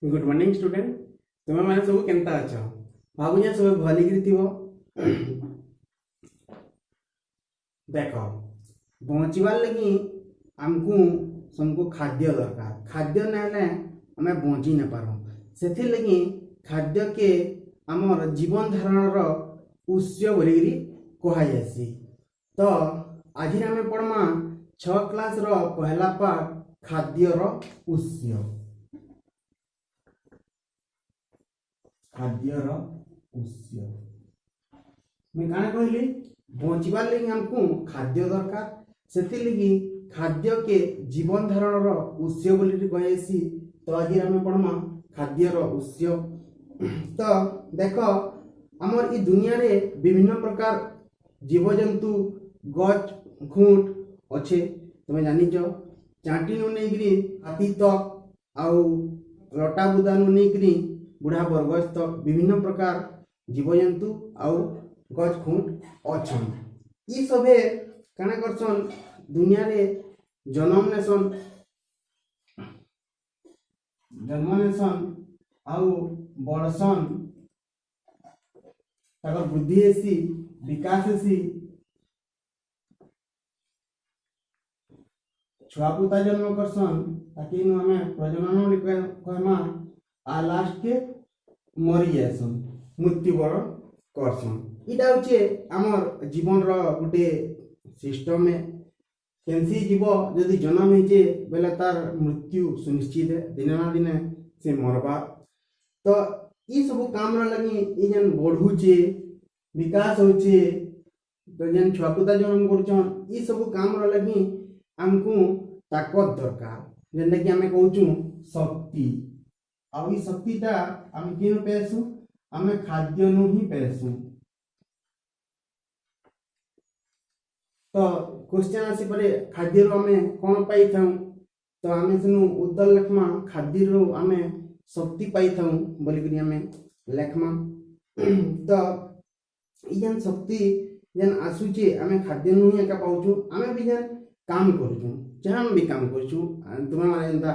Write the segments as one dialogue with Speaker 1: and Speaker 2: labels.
Speaker 1: Good morning student. तुम मैंने सब केनता अच्छा भावुया सब भलिकी थी। देख बचार लगी आमको सबको खाद्य दरकार। खाद्य ना आम बची न पार से लगी खाद्य के आमर जीवन धारण उत्स बोलिकी कहुसी। तो आज आम पढ़मा 6 क्लास पहला पाठ खाद्यर उत्स। खाद्यर उत्स मैं काना कहली बचवार लगी हमको खाद्य दरकार से लगी खाद्य के जीवन धारण उत्स बोली कहेसी। तो आज आम पढ़मा खाद्यर उत्स। तो देख आमर ई दुनिया रे विभिन्न प्रकार जीवजंतु गच खुंट अच्छे। तुम जानिच चाटी नहीं हाथी तक आउ लटा बुदा नहीं बुढ़ा बरगज तक विभिन्न प्रकार जीवजंतु आउ गच खुंट अच्छा। ये सभे काना करसन दुनिया रे जन्म नेसन आउ बड़सन ताकर वृद्धि हेसी विकास हेसी छुआ पुता जन्म करसन ताकि आम प्रजनन कहमा आ लास्ट के मरी जासन मृत्युवरण करसन। इटा हूँ आमर जीवन गोटे सिस्टम है। कैंसी जीव जदि जन्म होचे बेले तार मृत्यु सुनिश्चित है। दिने ना दिने से मरबा। तो ये सब काम लगी ये जन बढ़ुचे विकास होचे तो जन छुआपुता जन्म करछन ये सब काम लगी आमको ताकत दरकार जेनटा कि आम कहूँ शक्ति। आ शक्तिटा आम कि पेसु आम खाद्य नु ही पेसु। तो क्वेश्चन आसी परे खाद्य आम कौन पाई था। तो आम सेनु उत्तर लेखमा खाद्य आम शक्ति पाई था बोलिक आम लेखमा। तो ये शक्ति जेन आसूचे आम खाद्य नु ही एका पाऊँ। आम भी जेन काम करूँ जहाँ भी काम करूँ तुम मैंने जेनता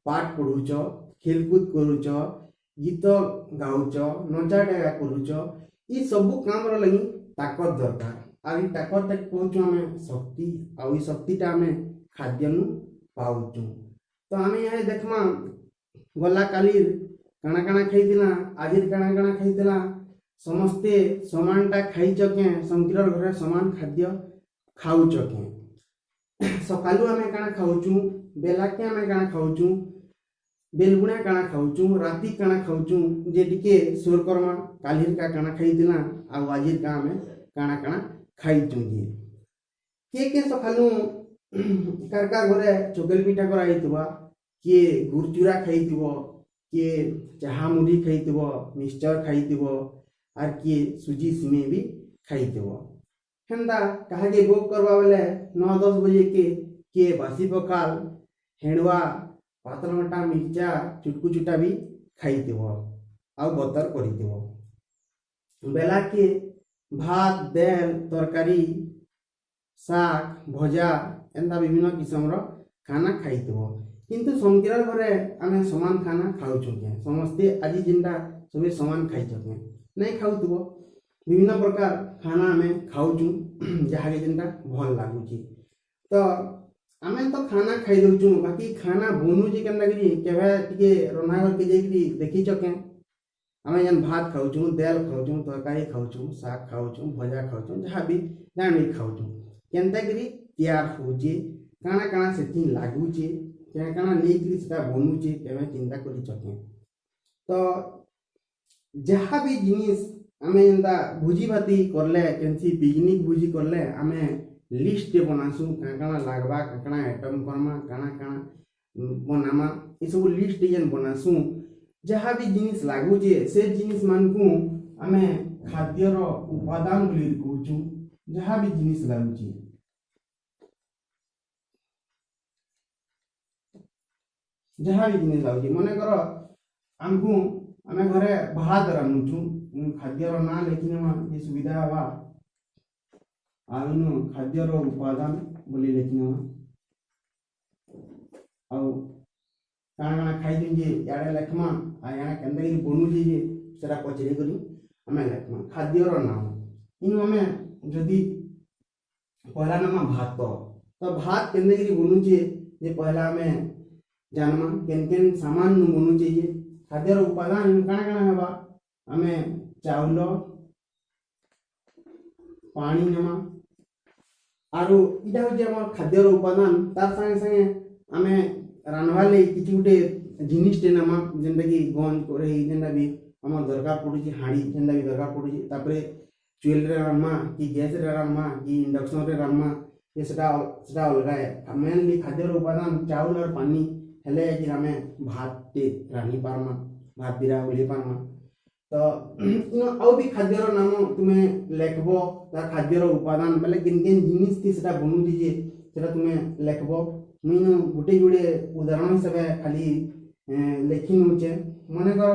Speaker 1: पाठ पढ़ुच खेलकूद करुच गीत गाउच नचा डेगा करुच ये सब काम लगी ताकत दरकार। आ ताकत कहूँ आम शक्ति आ शक्तिटा आम खाद्य नु पाऊँ। तो आम यहाँ देखमा गला काली काना काना खाई आज काना काना खाई समस्ते समानटा खाई चके समग्र घर समान खाद्य खाऊ चके। सकालू आम काना खाऊचु बेलाके आम काना खाऊचु बेलबुणा काना खाऊचु राति काना खाऊचु जे टिके सोर करमा कालीर का काना खाई आ आज का आम काना काना खाई के सकालू कार घरे चकल पिठा कराई किए गुड़ चूरा खाई किए चाहा मुढ़ी खाई मिक्सचर खाई आर किए सुजी सिमे भी खाई हेन्ता कहा भोग करवा बेले 9-10 बजे के किए बासी पकाल हेणुआ पातलघंटा मिर्चा चुटकू चुटा भी खाई आ बतर कर बेला के भात दाल तरकारी शाक भजा एंता विभिन्न किस्म खाना खाई। किंतु समग्र घरे आम समान खाना खाऊ समस्ते आज जिनटा सब समान खाई नहीं खाऊ विभिन्न प्रकार खाना आम खाऊँ जहाँ जिनटा भल लगुच। तो आम तो खाना खाई दौचु बाकी खाना बनुचे के रंधा घर के जाकि देखी चके आम जेन भात खाऊँ दाल खाऊँ तरकारी खाऊँ शाक खाऊँ भजा खाऊँ जहाँ भी जान भी खाऊँ केनता तैयार होचे काना काना से लगुचे क्या काना नहीं से बनुचे के चिंता कर चके। तो जहाँ भी जिनिस आम एंता भोजी भाती करले कैंसी पिकनिक भोजी करले आम लिस्ट बनासु काना लागबा काना आइटम करमा काना काना बनामा ये सब लिस्ट जेन बनासु जहाँ भी जिनिस लगुचे से जिनिस मान को आम खाद्यर उपादान बोली कहूँ जहाँ भी जिनिस लगुचे। जहाँ भी जिनिस लगुचे मन कर आमको आम घरे भात रांधुचु खाद्यर ना लेखिनमा ये सुविधा हवा आनु खाद्यर उपादान बोली लेखिनमा କାଣା କାଣା ଖାଇଛୁ ଯେ ଇଆଡ଼େ ଲେଖମା ଆଉ ଇଆଡ଼େ କେନ୍ତା କରି ବନୁଛି ଯେ ସେଟା ପଚାରି କରି ଆମେ ଲେଖମା। ଖାଦ୍ୟର ନାମ ଇନୁ ଆମେ ଯଦି ପହଲା ନେମା ଭାତ, ତ ଭାତ କେନ୍ତା କରି ବନୁଛେ ଯେ ପହଲା ଆମେ ଜାନମା କେନ୍ କେନ୍ ସାମାନ ବନୁଛେ ଯେ ଖାଦ୍ୟର ଉପାଦାନ କାଣା କାଣା ହେବା। ଆମେ ଚାଉଳ ପାଣି ନେମା ଆରୁ ଇଟା ହଉଛି আমার ଖାଦ୍ୟର ଉପାଦାନ। ତାର ସାଙ୍ଗେ ସାଙ୍ଗେ ଆମେ ରାନ୍ଧବାର୍ ଲାଗି କିଛି ଗୋଟେ ଜିନିଷଟେ ନେମା ଯେନ୍ଟାକି ଗଞ୍ଜ କରେଇ ଯେନ୍ଟା ବି আমার ଦରକାର ପଡ଼ୁଛି, ହାঁଡ଼ି ଯେନ୍ଟା ବି ଦରକାର ପଡ଼ୁଛି। ତାପରେ ଚୁଏଲରେ ରାନ୍ଧମା କି ଗ୍ୟାସରେ ରାନ୍ଧମା କି ଇଣ୍ଡକ୍ସନରେ ରାନ୍ଧମା ଯେ ସେଟା ଅଲଗା ଏ। ମେନଲି ଖାଦ୍ୟର ଉପାଦାନ ଚାଉଳ আর ପାନି ହେଲେ ଯାଇକି ଆମେ ଭାତଟେ ରାନ୍ଧି ପାରମା, ଭାତ ଦିରା ଓହ୍ଲେଇ ପାରମା। ତ ଆଉ ବି ଖାଦ୍ୟର ନାମ ତୁମେ ଲେଖବ, ତାର ଖାଦ୍ୟର ଉପାଦାନ ବେଲେ କେନ୍ କେନ୍ ଜିନିଷ ଥି ସେଟା ବନୁଛି ଯେ ସେଟା ତୁମେ ଲେଖବ। ମୁଇଁ ଗୋଟେ ଯୋଡ଼େ ଉଦାହରଣ ହିସାବେ ଖାଲି ଲେଖି ନଉଛେ। ମନେକର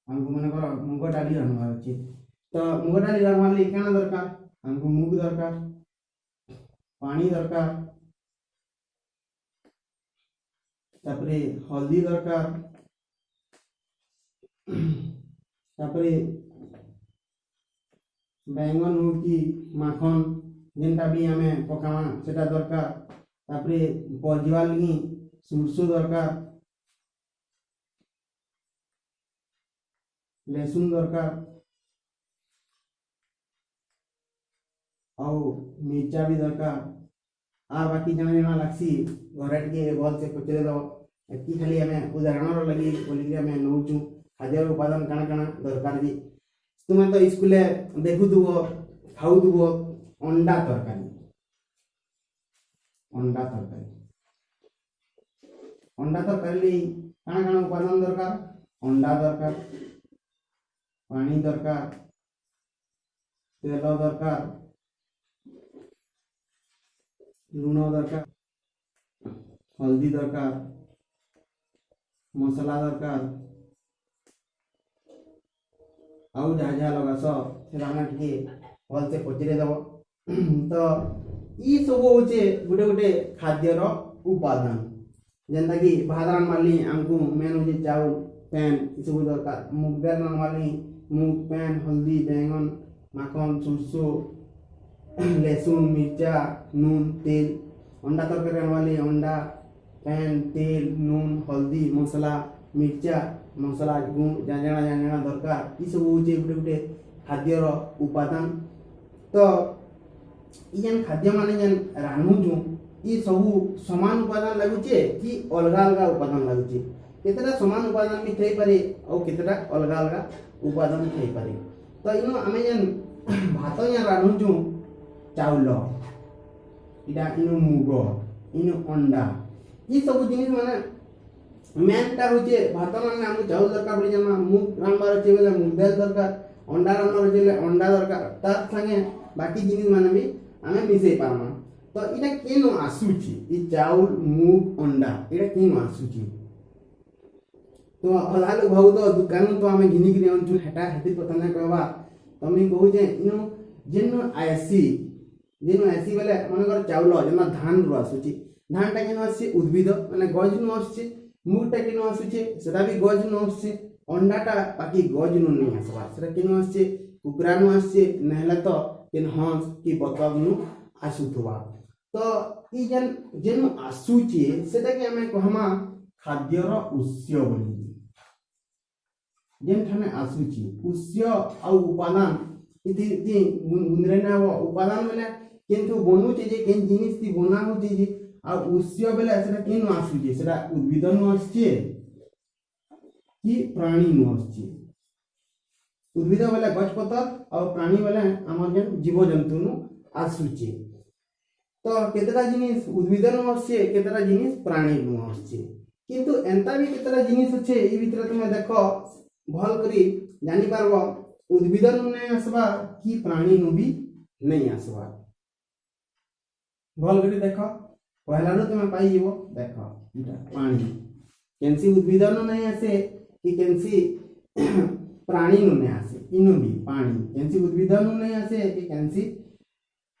Speaker 1: ଆମକୁ ମନେକର ମୁଗ ଡାଲି ରାନ୍ଧବାର ଅଛି, ତ ମୁଗ ଡାଲି ରାନ୍ଧବାର ଲାଗି କାଣା ଦରକାର, ଆମକୁ ମୁଗ ଦରକାର, ପାଣି ଦରକାର, ତାପରେ ହଳଦୀ ଦରକାର, ତାପରେ बैंगन हो कि माखन जेनटा भी आमे पकामा सेटा दरकार। तापरे पलजिवा लगी सुरसो दरकार, लहसुन दरकार और मिर्चा भी दरकार। आ बाकी जना जना लागसी घरे टिके भल से पचरे दो। एति खाली आमे उदाहरण लगी बोली आमे नौचू खाद्य उपादान काना काना दरकार जी। तुम्हें तो स्कूल देखुव खाऊव अंडा तरकारी, अंडा तरकारी अंडा तरकारी काना काना उपादान दरकार, अंडा दरकार, पानी दरकार, तेल दरकार, लूण दरकार, हल्दी दरकार, मसला दरकार आउ जहाँ जहाँ लगास से भल से पचरे दब। तो ये सब हूँ गोटे गोटे खाद्यर उपादान जेनता कि भात रांधवाली आमको मेन हूँ चाउल पैन ये सब दरकार। मुग दाल रांधवाली मुग पैन हल्दी बैंगन माखन सुरसो लहसुन मिर्चा नून तेल। अंडा तरकारी रांधवाली अंडा पैन तेल नून हल्दी मसला मिर्चा मसला गुण जाना जाना दरकार। ये सब हूँ गोटे गोटे खाद्यर उपादान। तो ये खाद्य मान जेन रांधुचु ये सब समान उपादान लगुचे कि अलग अलग उपादान लगुचे। केतेटा समान उपादान भी थई पारे और केतेटा अलग अलग उपादान थई पारे। तो इनो आमे जेन भात या रांधुचु चाउल इटा इनो मुग इनो अंडा ये सब जिनिस माने मेनटा होचे भात रांधले हमको चाउल दरकार पड़े जमा मुग रांधबार अछि बेले मुग दाल दरकार अंडा रांधबार अछि बेले अंडा दरकार। तार संगे बाकी जिनिस माने भी आमे मिसै पारमा। तो इटा केनो आसुची ई चाउल मुग अंडा इटा केनो आसुची। तो अधा लोग भाऊ तो दुकान तो आमे घिनी घिनी अंचु हेटा हेति पता नै कहबा। तमी कहू जे इनो जेनो आसी बेले मन कर चाउल जेना धान रो आसुची धानटा केनो आसी उद्भिद माने गज नु आसुची मुगटा केनो आसुची सेटा भी गज नु आसुची अंडाटा बाकी गज नु नै आसबा सेटा केनो आसुची कुकुरा नु आसुची नहले तो केन हंस की बतक नु आसुथुवा। तो ई जेनु आसुची सेटा के हमें कहमा खाद्यर उत्स बोली। जेन ठाने आसुची उत्स आ उपादान इति गुंद्रे ना उपादान बेले किंतु बनुची जे केन जिनिस ती बना होची जे आ उत्स बेले सेटा केनु आसुची सेटा उद्भिद नु आसुची कि प्राणी नु आसुची। उद्भिद बेले गछपतर और प्राणी बेले हमर जेन जीव जंतु नु आसुची। तो केतरा जिनिस उद्भिद नु आसुची केतरा जिनिस प्राणी नु आसुची। किंतु एंता भी केतरा जिनिस अछि ई भितर तुमे देखो भल करी जानि पारबो उद्भिद नु नै आसबा कि प्राणी नु भी नै आसबा। भल करी देखो पहला रो तुमे पाई जीवो देखो इटा पानी केनसी उद्भिद नु नै आसे कि केनसी प्राणी नु नै आसे। इनु भी पानी केनसी उद्भिद नु नै आसे कि केनसी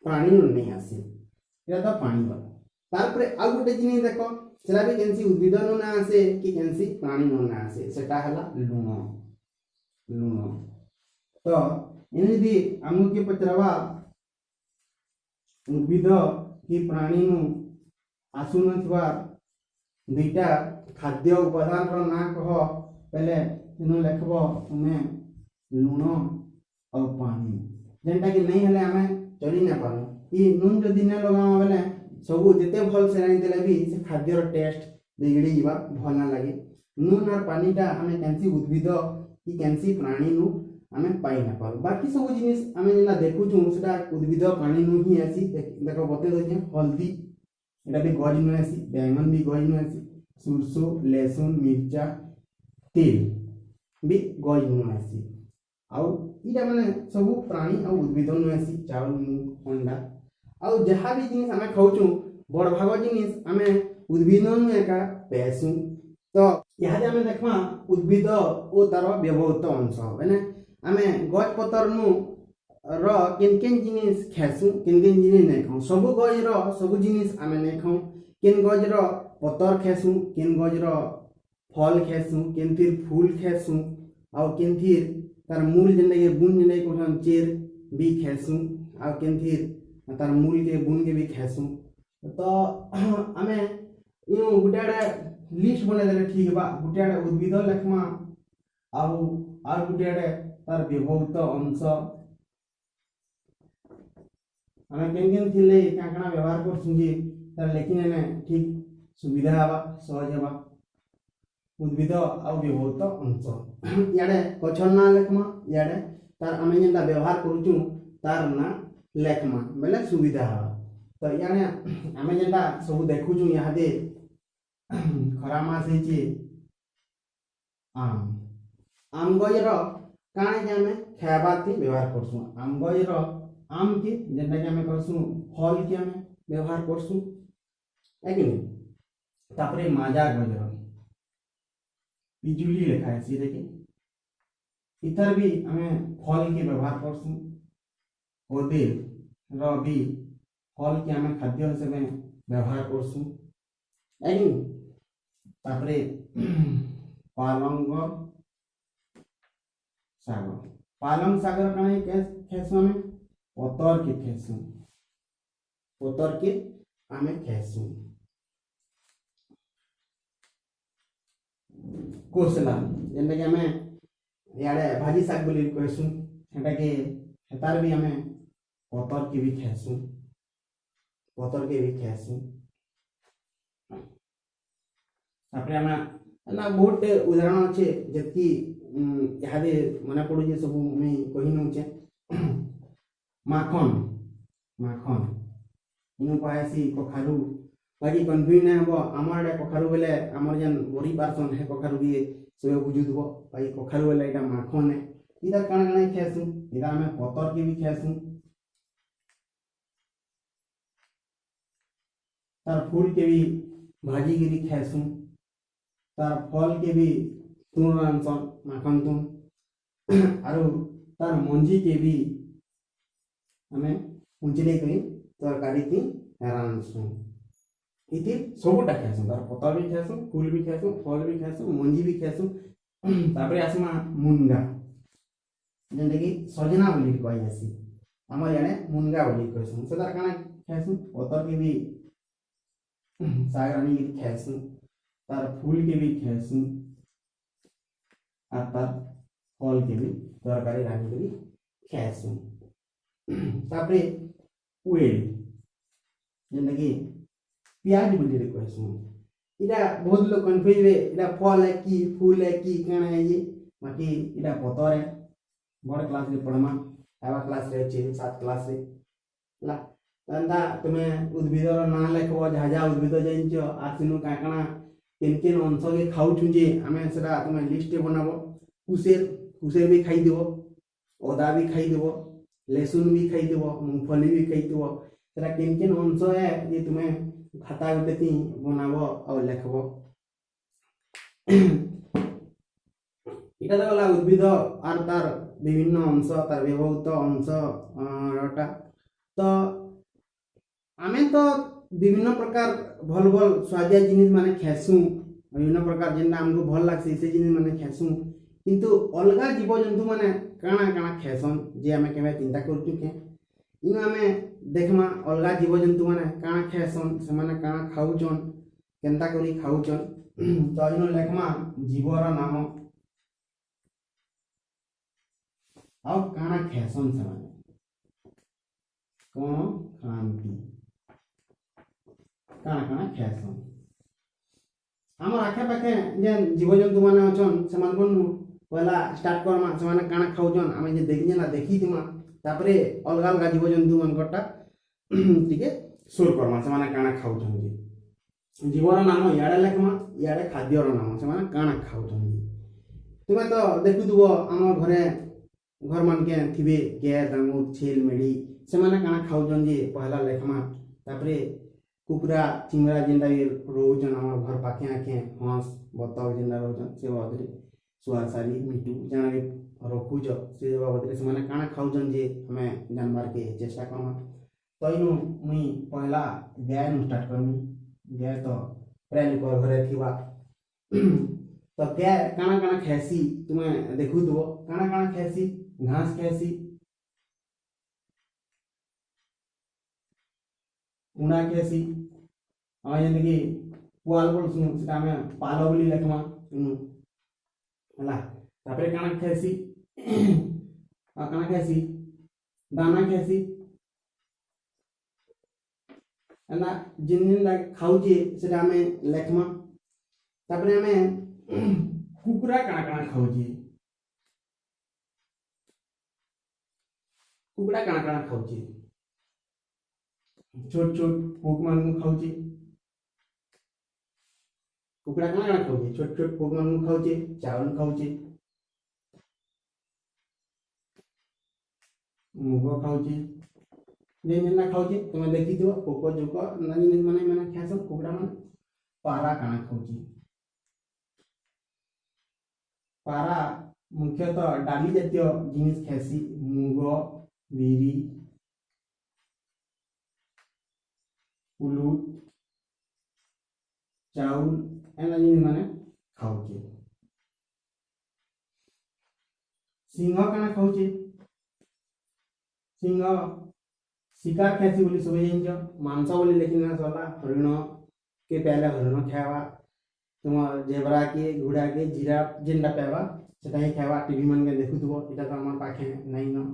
Speaker 1: प्राणी नु नै आसे। एटा तो पानी वाला। तार पर आ गोटे जिनिस देख सेटा भी केनसी उद्भिद नु ना आसे कि केनसी प्राणी नु ना आसे सेटा हला लूण लूण तो एने भी हमु के पचरावा उद्भिद कि प्राणी नु आसु नथवा दुईटा खाद्य उपादान रो ना कह पहले इनु लिखबो तुमे लूण और पानी जेनटा कि नहीं हले हमें चली ना पारो ई नून जदी ना लगावा बेले सब जिते भल से राई देले भी से खाद्य रो टेस्ट बिगड़ी जीवा भल ना लागे नून और पानीटा हमें केनसी उद्भिद कि केनसी प्राणी नु हमें पाई ना पारो बाकी सब जिनिस हमें जेना देखु छु सेटा उद्भिद प्राणी नु ही आसी देखो बते दो हल्दी एटा भी गज नु आसी बैंगन भी गज नु आसी सुरसो लहसुन मिर्चा तेल भी गज नु आसी आउ इटा माने सब प्राणी और उद्भिद नु आसी चावल मूंग अंडा आउ जहाँ भी जिनिस आमे खाऊचु बड़ भाग जिनिस आमे उद्भिद नु एका पेसु तो यहाँ आमे देखमा उद्भिद ओ तार व्यवहृत अंश माने आमे गज पतर नु र केन केन जिनिस खासु केन केन जिनिस नै खाऊ सब गज रो सब जिनिस आमे नै खाऊ केन गज रो पतर खासु केन गज रो फल खासु केन फिर फूल खासु आउ केन फिर तार मूल जेने के बुन जेने को हम चेर भी खासु आउ केन फिर तार मूल के बुन के भी खासु तो आमे इनो गुटाडा लिस्ट बने देले ठीक बा गुटाडा उद्भिद लेखमा आउ गुटाडा तार व्यवहृत अंश आमे केन केन थिले काकना व्यवहार करसु जे तार लेकिन ने ठीक सुविधा हवा सहज हवा उद्भिद आ व्यवहृत अंश याडे गछर ना लेखमा याडे तार आमे जेंता व्यवहार करूचु तार ना लेखमा बेले सुविधा हवा तो याने आमे जेंता सब देखुचु यहाँ दे खरा मास हेची आम गजर काणे के आमे खाबाती व्यवहार करसु आम गजर आम के जेंता के आमे करसु फल के आमे व्यवहार करसु है कि नहीं तापरे माजा गजर पिजुली लेखा है सी देखी इतर भी हमें फल के व्यवहार करसु ओदे र भी फल के हमें खाद्य हिसाब में व्यवहार करसु एनी तापरे पालंग सागर काने के खेसु हमें पतर के खेसु पतर के हमें खेसु कोसला जेंटा कि हमें याडे भाजी साग बोली कहसु सेटा के हेतार भी हमें पतर के भी खेसु तापरे हमें ना बहुत उदाहरण अच्छे जबकि यहाँ दे मना पड़ू जे सब मैं कही नउचे माखन इनु पासी कखारू बाकी कन्फ्यूज ना हो आमर एटा कखारू बेले आमर जन बड़ी पारसन है कखारू भी सब बुझुदबो भाई कखारू बेले एटा माखन है इधर काना खेसु इधर हमें पतर के भी खेसु तार फूल के भी भाजी के भी खेसु तार फल के भी तुन रांसन माखन तुन आरो तार मंजी के भी हमें उंचले कई तरकारी की रांसु इति सबटा खेसु तार पतर भी खेसु फूल भी खेसु फल भी खेसु मंजी भी खेसु तापरे आसमा मुनगा जेंटा कि सजना बोली कहि आसी हमर याने मुनगा बोली कहसु सदार काना खेसु पतर के भी सागरानी के खेसु तार फूल के भी खेसु आ तार फल के भी तरकारी रानी के भी खेसु तापरे उएल जेंटा कि प्याज बोली कहसु इटा बहुत लोग कन्फ्यूज वे इटा फल है कि फूल है कि काना है ये बाकी इटा पतर है बड़ क्लास रे पढ़मा आवा क्लास रे छै 7 क्लास रे ला तंदा तुम्हें उद्भिद रो ना लेखबो झाझा उद्भिद जानिचो आसिनु काकना केन केन अंश के खाउ छु जे हमें सेटा तुम्हें लिस्ट बनाबो कुसेर भी खाई देबो ओदा भी खाई देबो लहसुन भी खाई देबो मूंगफली भी खाई देबो सेटा केन केन अंश है ये तुम्हें खाता गोटे ती बनाबो और लेखबो इटा तो गला उद्भिद आर तार विभिन्न अंश तार व्यवहृत अंश रटा तो आमे तो विभिन्न प्रकार भल भल स्वादिया जिनिस माने खेसु, विभिन्न प्रकार जेनटा हमको भल लागसी से जिनिस माने खेसु, किंतु अलगा जीव जंतु माने काଣା काଣା खेसन जे हमें केबे चिंता करचु के इन हमें देखमा अलगा जीव जंतु माने काଣା खेसन से माने काଣା खाउचन केनता करी खाउचन। तो इन लेखमा जीवर नाम और काଣା खेसन से माने कौन खांती काଣା काଣା खेसन। हमर आखे पाखे जेन जीव जंतु माने अछन समान कोन पहला स्टार्ट करमा से काଣା खाउचन आमे जे देखि ना देखि दिमा तापरे अलगा अलगा जीव जंतु मनकटा टिके सुर करमा से काଣା खाउचन जे जीवर नाम याडे लेखमा याडे खाद्यर नाम से काଣା खाउचन जे। तुमे तो देखुथुबो हम घरे घर मन के थिबे गाय दामूर छेल मेढी से काଣା खाउचन जे पहला लेखमा तापरे कुकुरा चिंगरा जेनटा भी रोचन हमर घर पाखे आखे हंस बतक जेनटा रोचन से बदरे सुआ सारी मिटू जाना भी रखुच से बाबद से काଣା खाउचन जे हमें जानबार के चेष्टा करमा। तो इनु मुई पहला गाय नु स्टार्ट करमी। गाय तो प्राय लोक घरे थिबा तो गाय काଣା काଣା खेसी तुमे देखु दो काଣା काଣା खेसी घास खेसी उना खेसी आ जेन कि पुआल बोल सुनु सेटा हमें पालो बोली लेखमा इनु हला तापरे काଣା खेसी आ काଣା खेसी दाना खेसी हला जिन जिन खाउचे सेटा हमें लेखमा। तापरे हमें कुकुरा काଣା काଣା खाउचे कुकुरा काଣା काଣା खाउचे छोट छोट पोक मान खाउचे कुकुरा काଣା काଣା खाउचे छोट छोट पोक मान खाउचे चावल खाउचे मुग खाउचे जे जेना खाउचे तुमे देखि दियो पोक जोक ना जिनिस माने खास कुकुरा माने। पारा काଣା खाउचे पारा मुख्यतः डाली जातीय जिनिस खासी मुग बिरी उलूट चाउल एना जिनिस माने खाउचे। सिंह काଣା खाउचे सिंह शिकार खासी बोली सब जानिछ मांस बोली लेकिन ना सला हरिण के पहले हरिण खावा तुम जेबरा के घोड़ा के जिराफ जेनटा पावा सेटा ही खावा टीवी मन के देखुथबो एटा तो हमर पाखे नै न।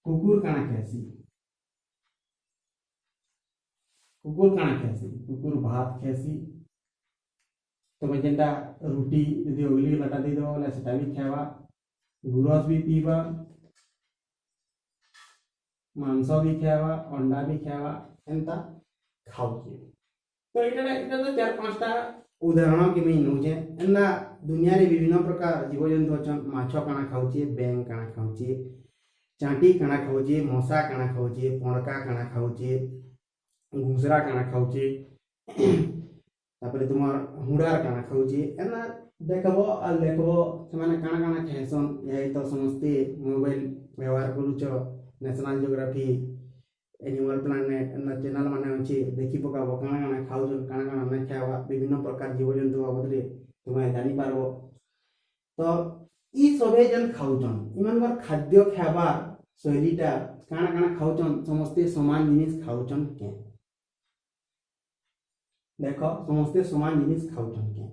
Speaker 1: कुकुर काଣା खासी कुकुर काଣା खासी कुकुर भात खासी तुम जेनटा रोटी यदि ओगली लटा दे दो वाला सेटा भी खावा गुरस भी पीवा मांस भी खावा अंडा भी खावा एंता खाउचे। तो एटा तो चार पांचटा उदाहरण के मैं नौचे एंदा दुनिया रे विभिन्न प्रकार जीव जंतु अछन। माछ काଣା खाउचे बैंग काଣା खाउचे चांटी काଣା खाउचे मशा काଣା खाउचे पणका काଣା खाउचे घुसरा काଣା खाउचे तापरे तुमार हुडार काଣା खाउचे एना देखबो आ लेखबो से माने काଣା काଣା खाएसन। यही तो समझते मोबाइल व्यवहार करूचो नेशनल ज्योग्राफी एनिमल प्लानेट एना चैनल माने अछि देखि पकाबो काଣା काଣା खाउचन काଣା काଣା नै खावा विभिन्न प्रकार जीव जंतु बाबदरे तुमे जानि पारबो। तो ई सबे जन खाउचन इमानकर खाद्य खावा शैलीटा काଣା काଣା खाउचन समस्ते समान जिनिस खाउचन के देखो समस्ते समान जिनिस खाउचन के।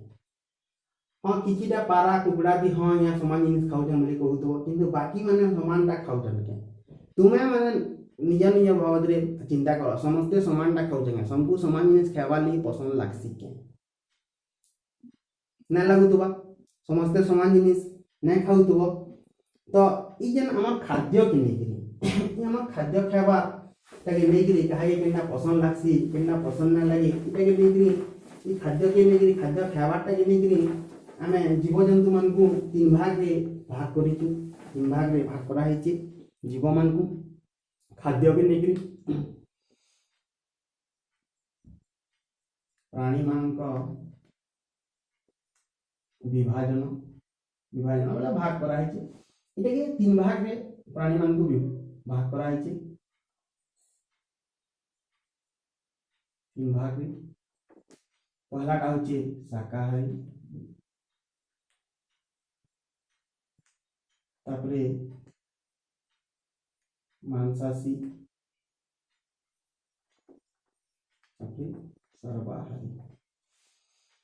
Speaker 1: हाँ किछिटा पारा कुकुड़ा भी हाँ यहाँ समान जिनिस खाउचन बोली कहूथबो किंतु बाकी माने समानटा खाउचन के तुमे माने निज निज बाबदरे चिंता कर समस्ते समानटा खाउचन सबको समान जिनिस खावा ली पसंद लागसी के ना लागुतबा समस्ते समान जिनिस नै खाउतबो। तो ई जेन हमर खाद्य के नेगिरी ई हमर खाद्य खावा ताके नेगिरी काहे केना पसंद लागसी केना पसंद ना लागी ताके नेगिरी ई खाद्य के नेगिरी खाद्य खावाटा के नेगिरी हमें जीव जंतु मन को तीन भाग रे भाग करिछु तीन भाग रे भाग करा हिची जीव मन को खाद्य के नेगिरी प्राणी मान को विभाजन विभाजन वाला भाग करा हिची एटा के तीन भाग रे प्राणी मान को भाग करा हिची। तीन भाग रे पहला का होचे शाकाहारी तापरे मांसाशी तापरे सर्वाहारी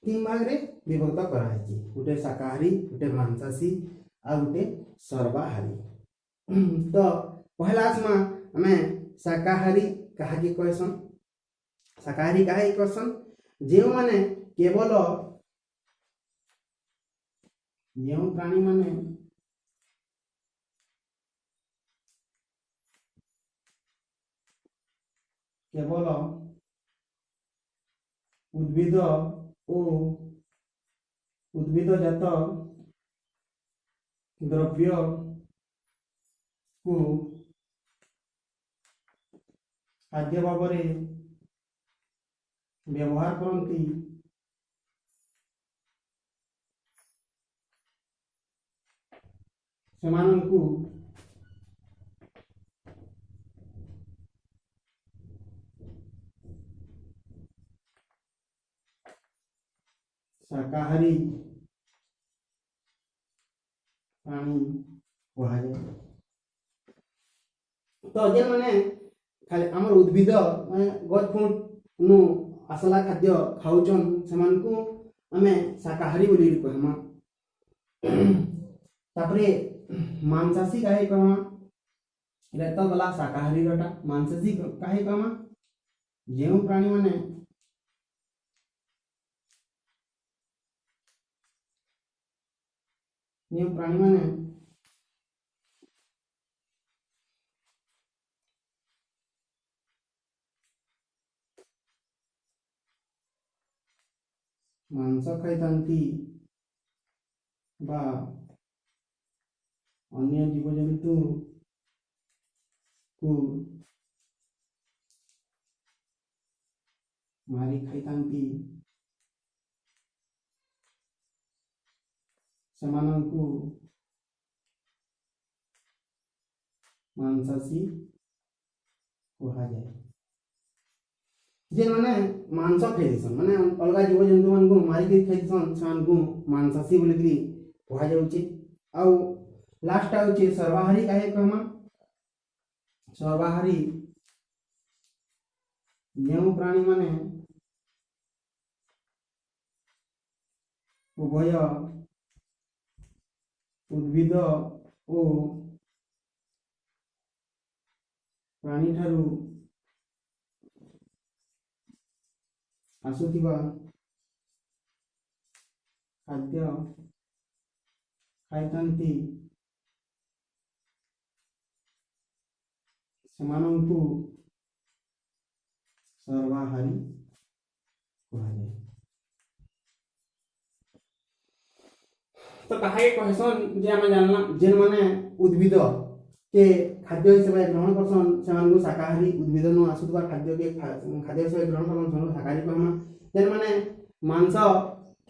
Speaker 1: तीन भाग रे विभक्त कराई गोटे शाकाहारी गोटे मांसाशी आ गोटे सर्वाहारी तो पहला आसमा हमें शाकाहारी कहा कि कहसन शाकाहारी कहा कहसन जो माने केवल जो प्राणी माने केवल उद्भिद और उद्भिदजात द्रव्य को खाद्य भाव व्यवहार करती सेमानंकु शाकाहारी प्राणी कहा जाए तो जे माने खाली हमर उद्भिद माने गछ फुट नु असला खाद्य खाउचन सेमानकु हमें शाकाहारी बोली कहमा तापरे मांसाशी काहे कहमा रे तो गला शाकाहारी रटा मांसाशी काहे कहमा जेउ प्राणी माने जेउ प्राणी माने मांस खाइतांती बा अन्य जीवजंतु को मारी खाइतांती सेमानंकु मांसाशी कहा जाए जे माने मांस खाइदिसन माने अलगा जीवजंतु मान को मारी के खाइदिसन सान को मांसाशी बोली करी कहा जाउची आउ लास्ट आउची सर्वाहारी काहे कहमा सर्वाहारी जेउ प्राणी माने उभय उद्भिद ओ प्राणी ठारू आसुथिबा खाद्य खाइतांती सेमानंकु सर्वाहारी कहा जाए तो कहा कहसन जे हम जानला जेन माने उद्भिद के खाद्य हिसाब ग्रहण करसन सेमानकु शाकाहारी उद्भिद नु आसुथिबा खाद्य के खाद्य हिसाब ग्रहण करसन सेमानकु शाकाहारी कहमा जेन माने मांस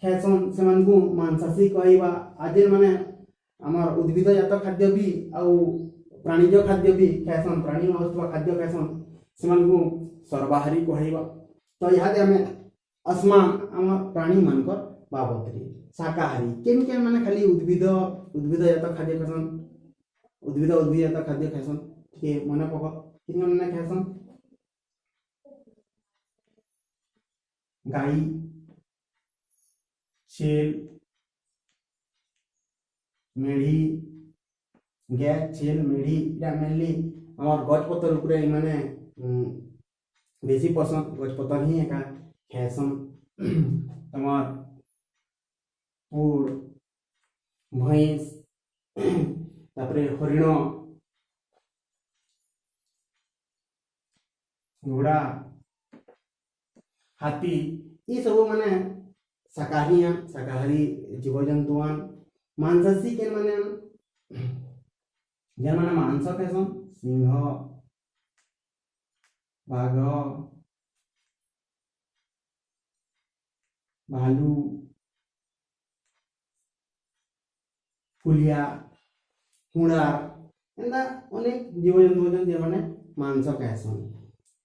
Speaker 1: खाइसन सेमानकु मांसाशी कहइबा आ जेन माने हमर उद्भिदजात खाद्य भी आउ प्राणीज खाद्य भी खाइसन प्राणी आसुथिबा खाद्य खाइसन सेमानकु सर्वाहारी कहइबा तो इहादे हमें अस्मा हमर प्राणी मानकर बाबत रे शाकाहारी केन केन माने खाली उद्भिदजात खाद्य खाइसन उद्भिदजात खाद्य खाइसन के मने पक किन माने खाइसन गाई छेल मेढ़ी गाय छेल मेढ़ी या मेनली हमर गछ पत्तर उपरे माने बेसी पसंद गछ पत्तर ही एका खाइसन तमर पूर भैंस तापरे हरिण घोड़ा हाथी ये सब माने शाकाहारी हैं शाकाहारी जीवजंतुआन मांसाशी के माने जन माने मांस खाइसन सिंह बाघ भालू फुलिया हुड़ा एंदा अनेक जीवजंतु अछन जे माने मांस खाइसन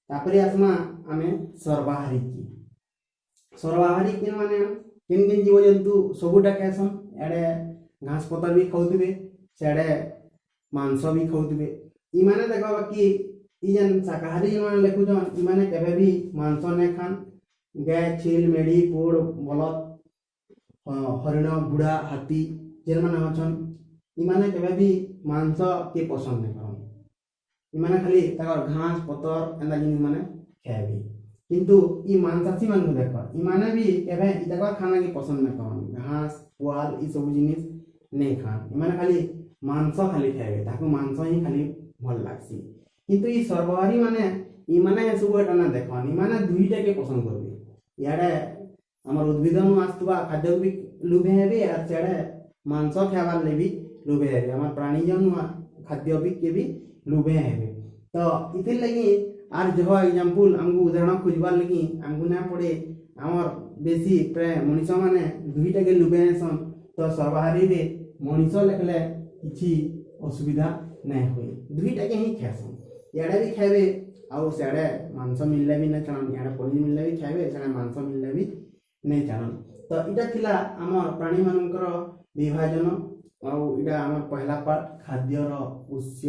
Speaker 1: तापरे आसमा आमे सर्वाहारी की सर्वाहारी किन माने किन किन जीव जंतु सबुटा खाएसन एडे घास पतर भी खाउतबे सेडे मांस भी खाउतबे इ माने देखबा कि इ जन शाकाहारी माने लेखुजन इ माने केबे भी मांस ने खान गाय छील मेढ़ी पोड़ बलद हरिण बुढ़ा हाथी जेन माने अछन इ माने केबे भी मांस के पसंद नहीं करन इ माने खाली तकर घास पतर एंदा जिन माने खाएबे किंतु इ मांसासी मान देख इ माने भी केबे इ तकर खाना के पसंद नहीं करन घास पुआल इ सब जिनिस नहीं खान इ माने खाली मांस खाली खाएबे ताको मांस ही खाली भल लागसी किंतु इ सर्वहारी माने इ माने सब एटा ना देखन इ माने दुईटा के पसंद करबे याडे हमर उद्भिद नु आस्तुवा खाद्य भी लुभे हेबे आ सेडे मांस खाबार ले भी लुभे हेबे हमर प्राणी जन खाद्य भी के भी लुभे हेबे तो इथिर लगी आर जो एग्जांपल हमको उदाहरण खोजबार लगी हमको ना पड़े हमर बेसी प्राय मनुष्य माने दुईटा के लुभे हेसन तो सर्वहारी रे मनुष्य लेखले किछि असुविधा नहीं होई दुईटा के ही खासन याडे भी खाबे आउ सेडे मांस मिलले भी न चलन याडे पनीर मिलले भी खाबे सेडे मांस मिलले भी नहीं चलन तो इटा थिला हमर प्राणी मानकर विभाजन आउ इटा हमर पहला पार्ट खाद्यर उৎস